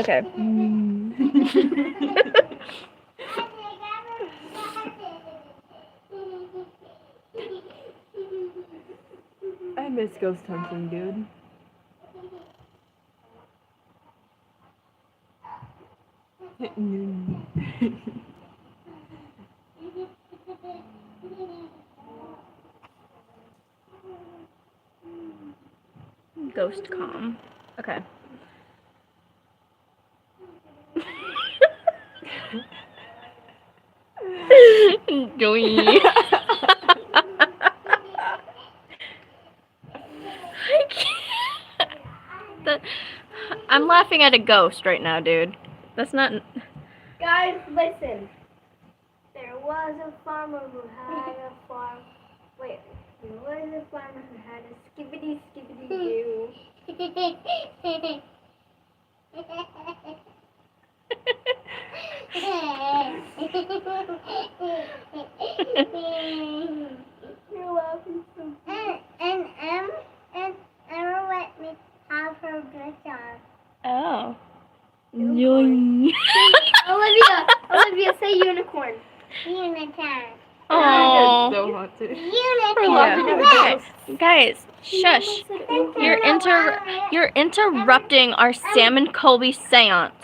Okay. I miss ghost hunting, dude. Ghost calm. Okay. Joey. I can't. I'm laughing at a ghost right now, dude. That's not. Guys, listen. There was a farmer who had a farm. Wait, there was a farmer who had a skibbity skibbity doo. You're laughing so good. And Emma let me have her dress on. Oh. Unicorn. Olivia, say unicorn. Unicorn. Oh. So haunted. Unicorn. Guys, shush. You're interrupting our Sam and Colby seance.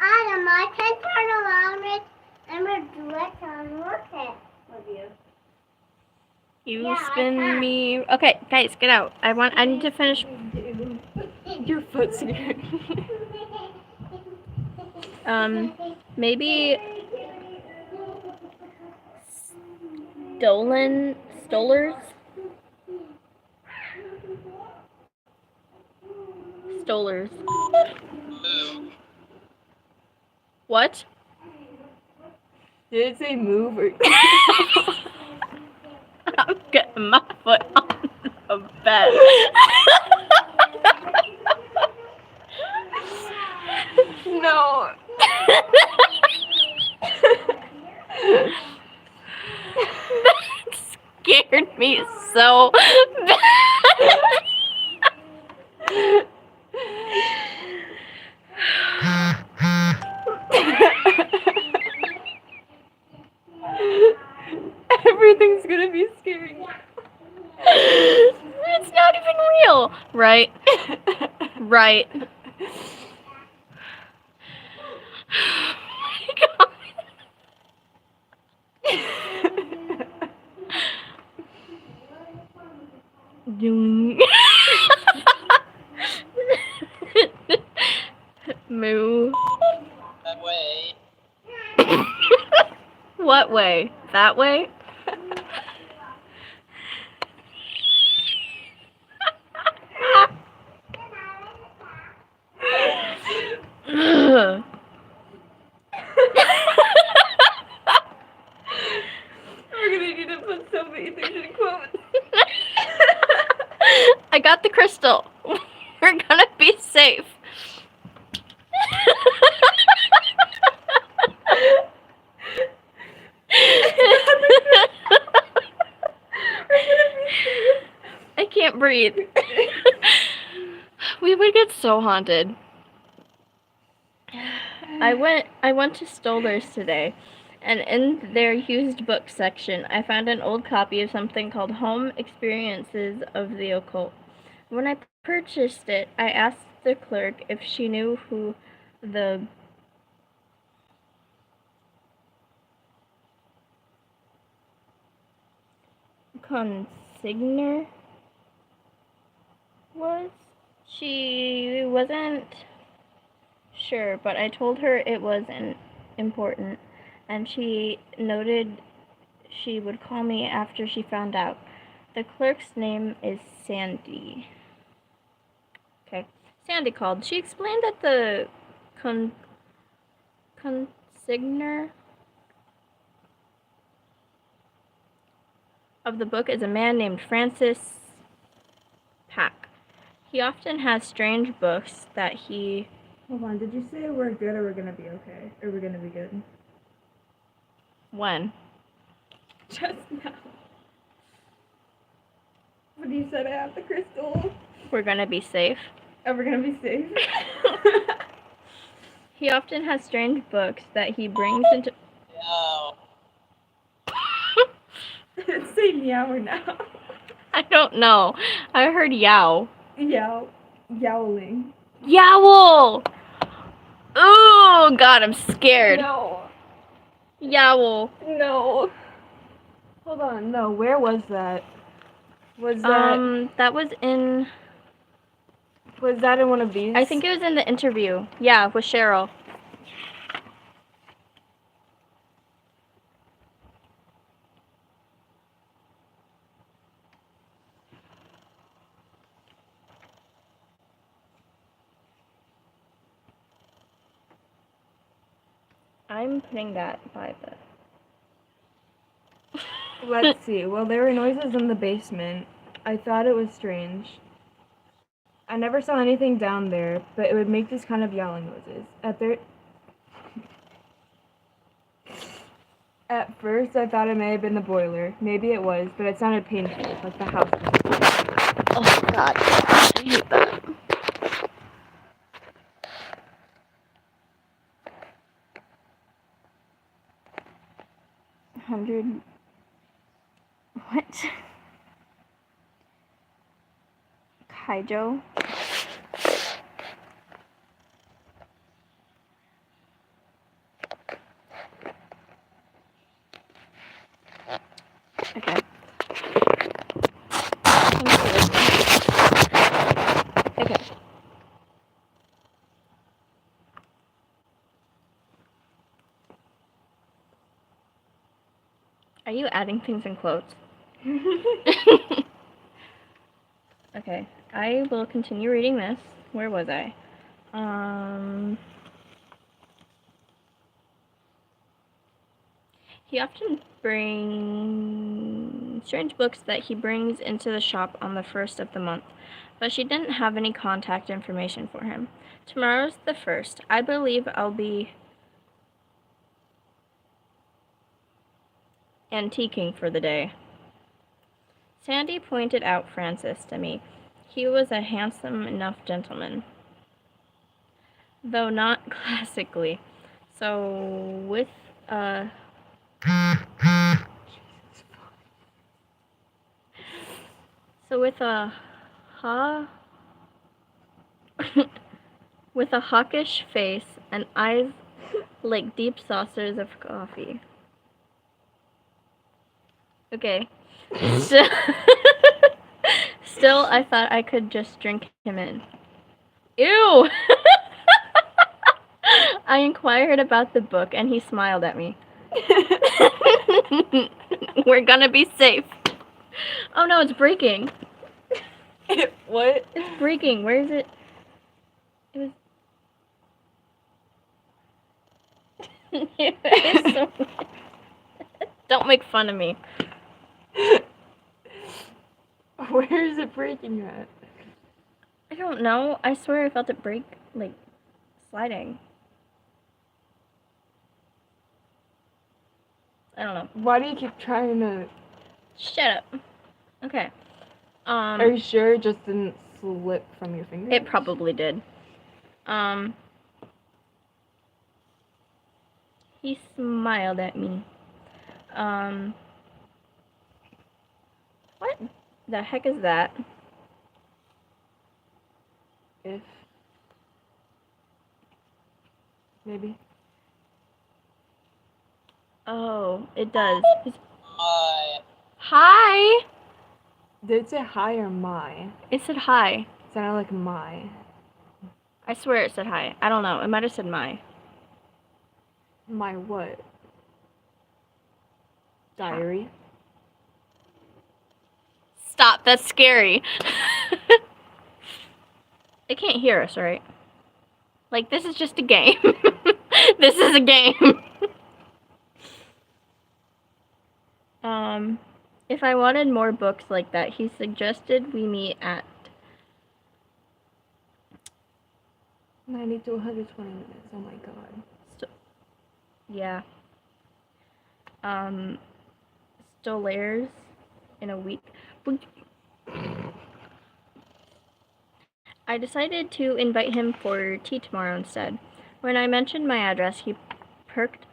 Adam, I can turn around it and we're direct on look at Olivia. You Yeah, I spin can. me. Okay, guys, get out. I need to finish. Your foot scared me. Maybe Stolers? Stolers. What? Did it say move or? I'm getting my foot on the bed. No. That scared me so bad. Everything's gonna be scary. It's not even real. Right. Right. Oh my god. Moo. That way. What way? That way? Ugh. We're gonna need to put so many things in quotes. I got the crystal. We're gonna be safe. I can't breathe. We would get so haunted. I went to Stoller's today, and in their used book section, I found an old copy of something called Home Experiences of the Occult. When I purchased it, I asked the clerk if she knew who the consignor was. She wasn't sure, but I told her it wasn't important, and she noted she would call me after she found out. The clerk's name is Sandy. Okay. Sandy called. She explained that the consignor of the book is a man named Francis Pack. He often has strange books that he... Hold on, did you say we're good or we're gonna be okay? Or we're gonna be good? When? Just now. When you said I have the crystal. We're gonna be safe. And we're gonna be safe. He often has strange books that he brings into. Yo. Say meow now. I don't know. I heard yow. Yowling. Yowl! Ooh, God, I'm scared. No. Yowl. No. Hold on. No. Where was that? Was that? That was in. Was that in one of these? I think it was in the interview. Yeah, with Cheryl. I'm putting that by the. Let's see. Well, there were noises in the basement. I thought it was strange. I never saw anything down there, but it would make these kind of yowling noises. At first, I thought it may have been the boiler. Maybe it was, but it sounded painful, like the house. Oh, God. I hate that. $100. What? Kaijo? Okay. Okay. Are you adding things in quotes? Okay, I will continue reading this. Where was I? He often brings strange books that he brings into the shop on the 1st of the month, but she didn't have any contact information for him. Tomorrow's the 1st. I believe I'll be antiquing for the day. Sandy pointed out Francis to me. He was a handsome enough gentleman, though not classically. So with a with a hawkish face and eyes like deep saucers of coffee. Okay. Still, I thought I could just drink him in. Ew! I inquired about the book, and he smiled at me. We're gonna be safe. Oh no, it's breaking. What? It's breaking. Where is it? It was. It's so... Don't make fun of me. Where is it breaking at? I don't know. I swear I felt it break, like, sliding. I don't know. Why do you keep trying to... Shut up. Okay. Are you sure it just didn't slip from your fingers? It probably did. He smiled at me. What the heck is that? If. Maybe. Oh, it does. Hi. Hi! Did it say hi or my? It said hi. It sounded like my. I swear it said hi. I don't know. It might have said my. My what? Diary? Stop. That's scary. It can't hear us, right? Like, this is just a game. This is a game. If I wanted more books like that, he suggested we meet at 90 to 120 minutes. Oh my god. Yeah. Stolairs in a week. I decided to invite him for tea tomorrow instead. When I mentioned my address, he perked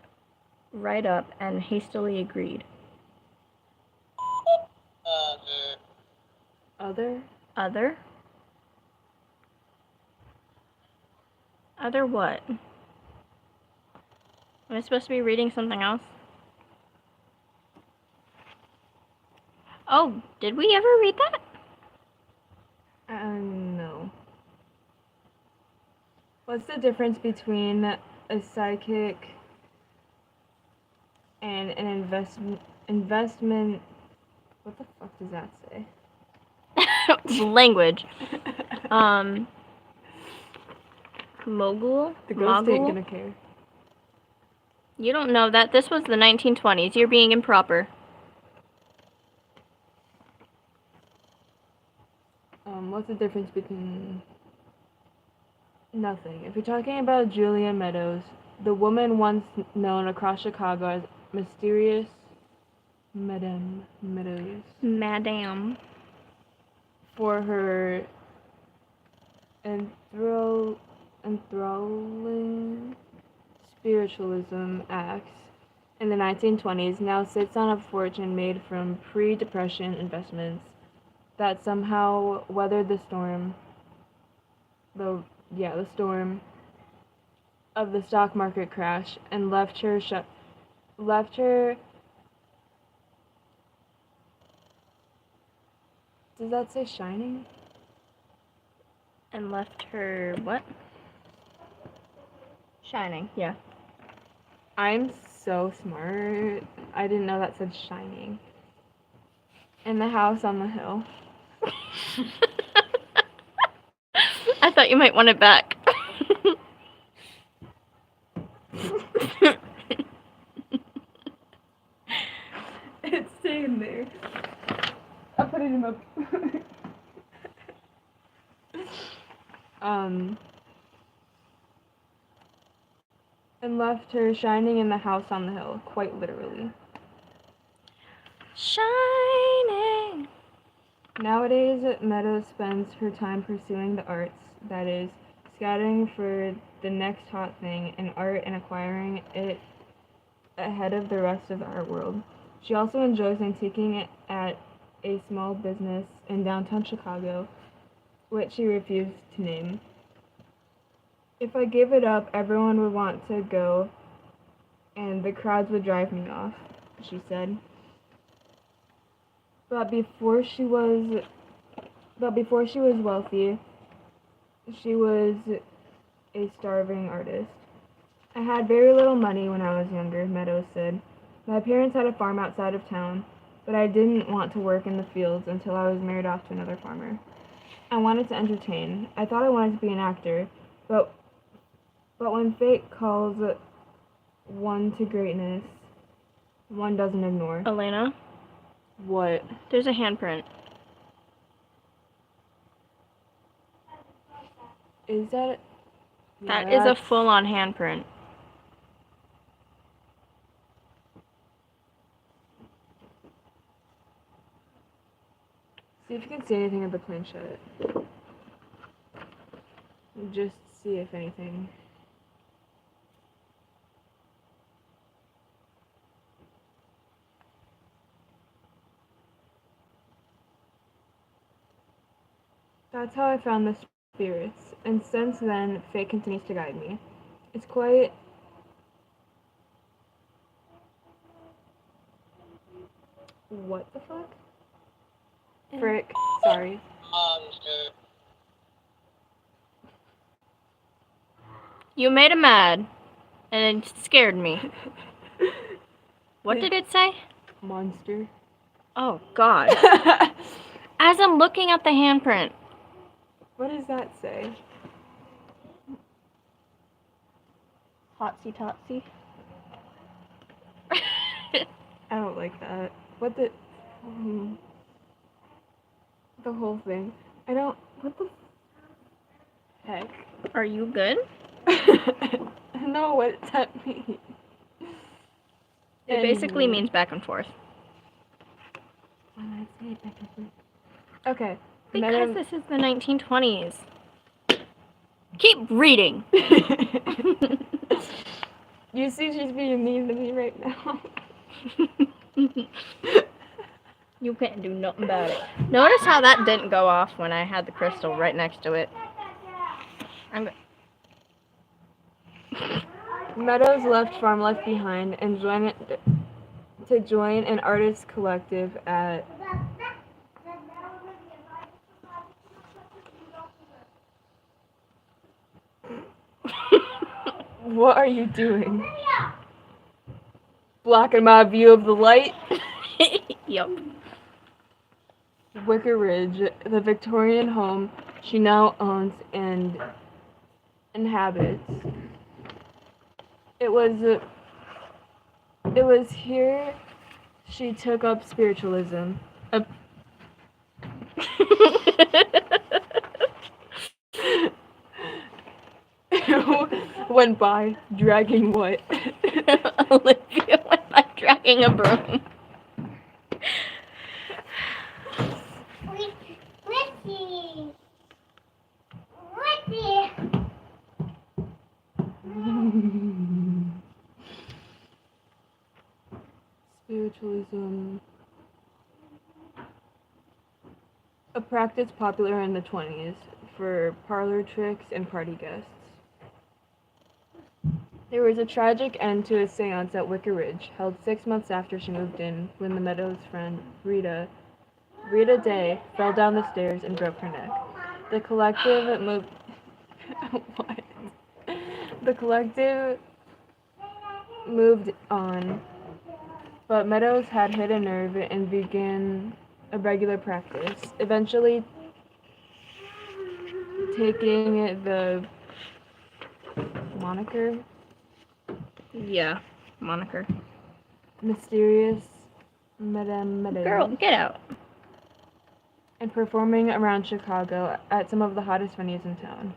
right up and hastily agreed. Other? Other? Other what? Am I supposed to be reading something else? Oh, did we ever read that? No. What's the difference between a psychic and an investment? What the fuck does that say? Language. Mogul? The ghost ain't Mogul? gonna care. You don't know that. This was the 1920s. You're being improper. What's the difference between nothing? If you're talking about Julia Meadows, the woman once known across Chicago as mysterious Madame Meadows, Madame. for her enthralling spiritualism acts in the 1920s, now sits on a fortune made from pre-depression investments that somehow weathered the storm of the stock market crash and left her does that say shining? And left her what? Shining, yeah. I'm so smart. I didn't know that said shining. In the house on the hill. I thought you might want it back. It's staying there. I'll put it in the and left her shining in the house on the hill, quite literally. Shining. Nowadays, Meadows spends her time pursuing the arts, that is, scouting for the next hot thing in art and acquiring it ahead of the rest of the art world. She also enjoys antiquing at a small business in downtown Chicago, which she refused to name. If I gave it up, everyone would want to go, and the crowds would drive me off, she said. But before she was wealthy, she was a starving artist. I had very little money when I was younger, Meadows said. My parents had a farm outside of town, but I didn't want to work in the fields until I was married off to another farmer. I wanted to entertain. I thought I wanted to be an actor, but when fate calls one to greatness, one doesn't ignore. Elena, What? there's a handprint. Is that? That is a full-on handprint. See if you can see anything of the planchette. Just see if anything. That's how I found the spirits, and since then, fate continues to guide me. It's quite... What the fuck? Frick, sorry. You made him mad, and it scared me. What did it say? Monster. Oh, God. As I'm looking at the handprint. What does that say? Hotsy totsy. I don't like that. What the... the whole thing. I don't... What the heck? Are you good? No, what does that mean? It basically means back and forth. Why would I say it back and forth? Okay. Because this is the 1920s. Keep reading. You see, she's being mean to me right now. You can't do nothing about it. Notice how that didn't go off when I had the crystal right next to it. Meadows left farm life behind and joined an artist collective at What are you doing? Blocking my view of the light? Yup. Wicker Ridge, the Victorian home she now owns and inhabits. It was here she took up spiritualism. Went by dragging what? Olivia went by dragging a broom. Spiritualism. A practice popular in the 20s for parlor tricks and party guests. There was a tragic end to a seance at Wicker Ridge, held 6 months after she moved in, when the Meadows' friend, Rita Day, fell down the stairs and broke her neck. The collective moved... What? The collective moved on, but Meadows had hit a nerve and began a regular practice, eventually taking the moniker Yeah, moniker. Mysterious Madame Meadows. Girl, get out. And performing around Chicago at some of the hottest venues in town.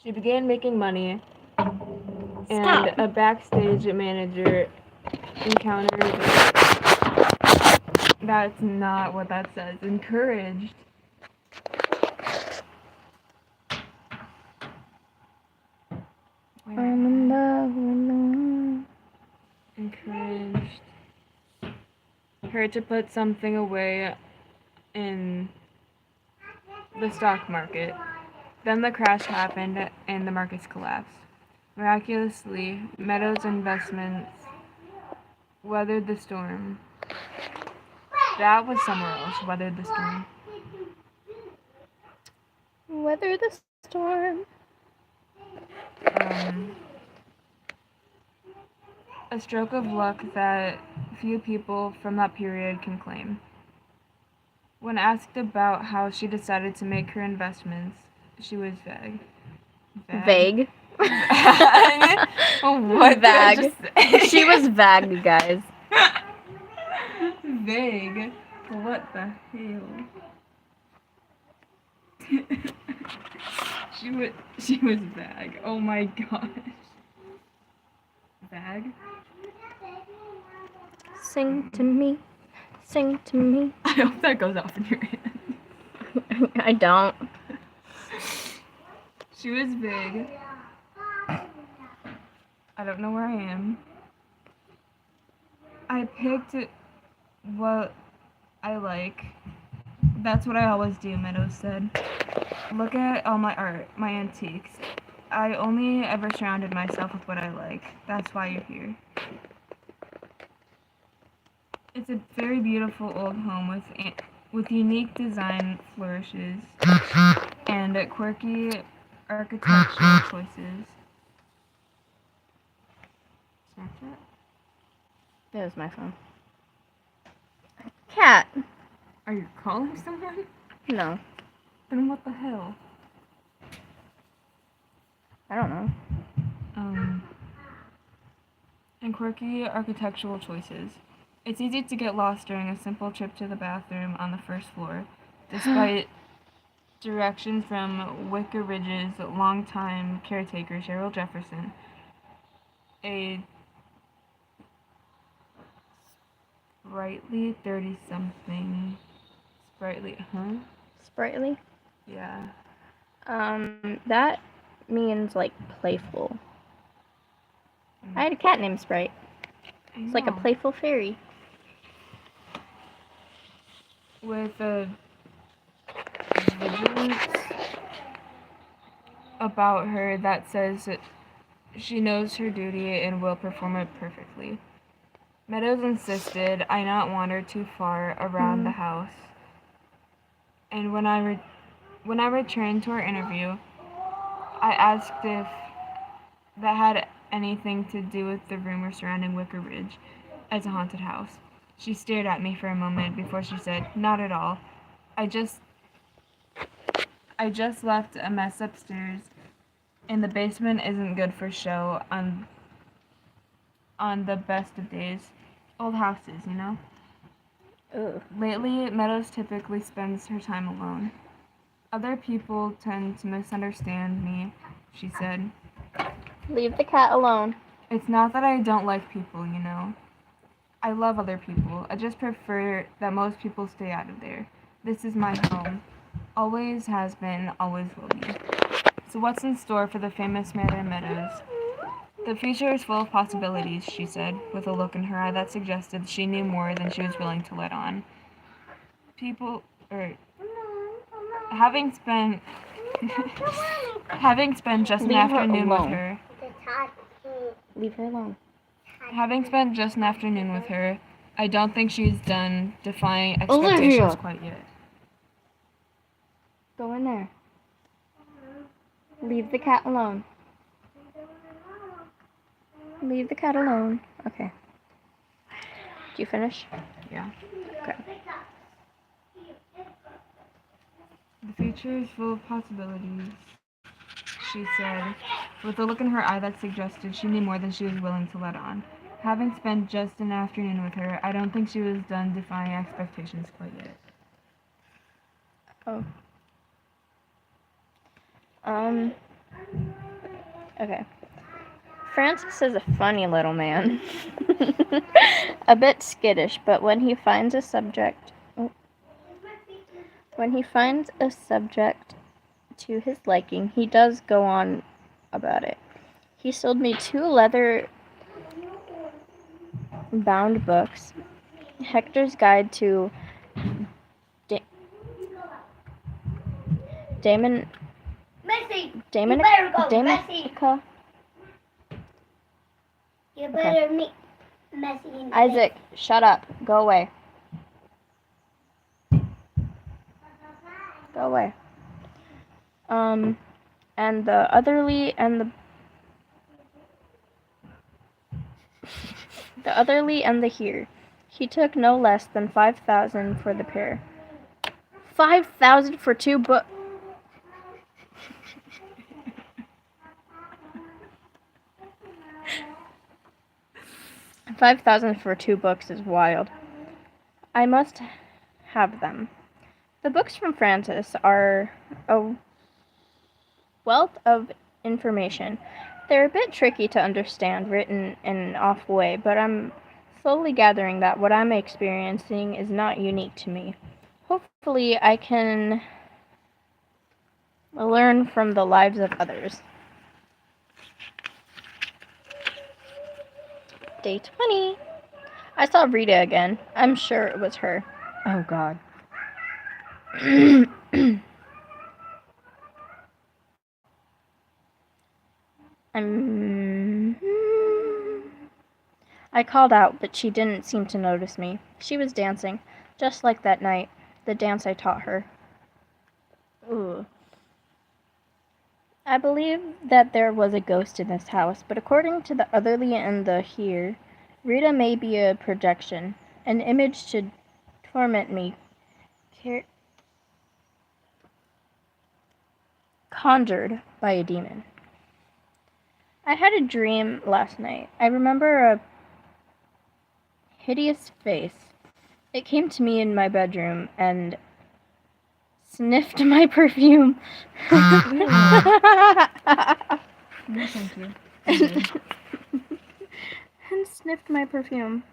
She began making money, and Stop. a backstage manager encountered. That's not what that says. Encouraged. I'm in love with Encouraged her to put something away in the stock market. Then the crash happened and the markets collapsed. Miraculously, Meadows' investments weathered the storm. That was somewhere else, weathered the storm. Weather the storm. A stroke of luck that few people from that period can claim. When asked about how she decided to make her investments, she was vague. Vague. What Vague. did I just say? She was vague, guys. Vague? What the hell? She was vague. Oh my gosh. Vague? Sing to me. Sing to me. I hope that goes off in your hand. I don't. She was big. I don't know where I am. I picked what I like. That's what I always do, Meadows said. Look at all my art, my antiques. I only ever surrounded myself with what I like. That's why you're here. It's a very beautiful old home with unique design flourishes and quirky architectural choices. Snapchat? It was my phone. Cat. Are you calling someone? No. Then what the hell? I don't know. And quirky architectural choices. It's easy to get lost during a simple trip to the bathroom on the first floor, despite directions from Wicker Ridge's longtime caretaker, Cheryl Jefferson, a sprightly 30-something. Sprightly, huh? Sprightly. Yeah. That means like playful. I had a cat named Sprite. It's like a playful fairy. With a vigilance about her that says that she knows her duty and will perform it perfectly. Meadows insisted I not wander too far around the house, and when I returned to our interview, I asked if that had anything to do with the rumor surrounding Wicker Ridge as a haunted house. She stared at me for a moment before she said, "Not at all. I just left a mess upstairs, and the basement isn't good for show on the best of days. Old houses, you know." Ugh. Lately, Meadows typically spends her time alone. "Other people tend to misunderstand me," she said. Leave the cat alone. "It's not that I don't like people, you know. I love other people. I just prefer that most people stay out of there. This is my home. Always has been, always will be." So what's in store for the famous Mary Meadows? "The future is full of possibilities," she said, with a look in her eye that suggested she knew more than she was willing to let on. Having spent just an Leave her afternoon with alone. her, Leave her alone. having spent just an afternoon with her, I don't think she's done defying Olivia! expectations quite yet. Go in there. Leave the cat alone. Leave the cat alone. Okay. Do you finish? Yeah. Okay. "The future is full of possibilities," she said, with a look in her eye that suggested she knew more than she was willing to let on. Having spent just an afternoon with her, I don't think she was done defying expectations quite yet. Oh. Okay. Francis is a funny little man. A bit skittish, but when he finds a subject to his liking, he does go on about it. He sold me 2 leather-bound books, Hector's Guide to Damon. Messy. Damon. You better go, Daminica. You better meet Messy in the Isaac, shut up. Go away. Go away. And the Otherly and the Here. He took no less than 5,000 for the pair. 5,000 for 2 books. 5,000 for 2 books is wild. I must have them. The books from Francis are a wealth of information. They're a bit tricky to understand, written in an off way, but I'm slowly gathering that what I'm experiencing is not unique to me. Hopefully, I can learn from the lives of others. Day 20. I saw Rita again. I'm sure it was her. Oh, God. I called out, but she didn't seem to notice me. She was dancing, just like that night, the dance I taught her. Ooh. I believe that there was a ghost in this house, but according to the Otherly and the Here, Rita may be a projection, an image to torment me, conjured by a demon. I had a dream last night. I remember a hideous face. It came to me in my bedroom and sniffed my perfume. No, thank you. And sniffed my perfume.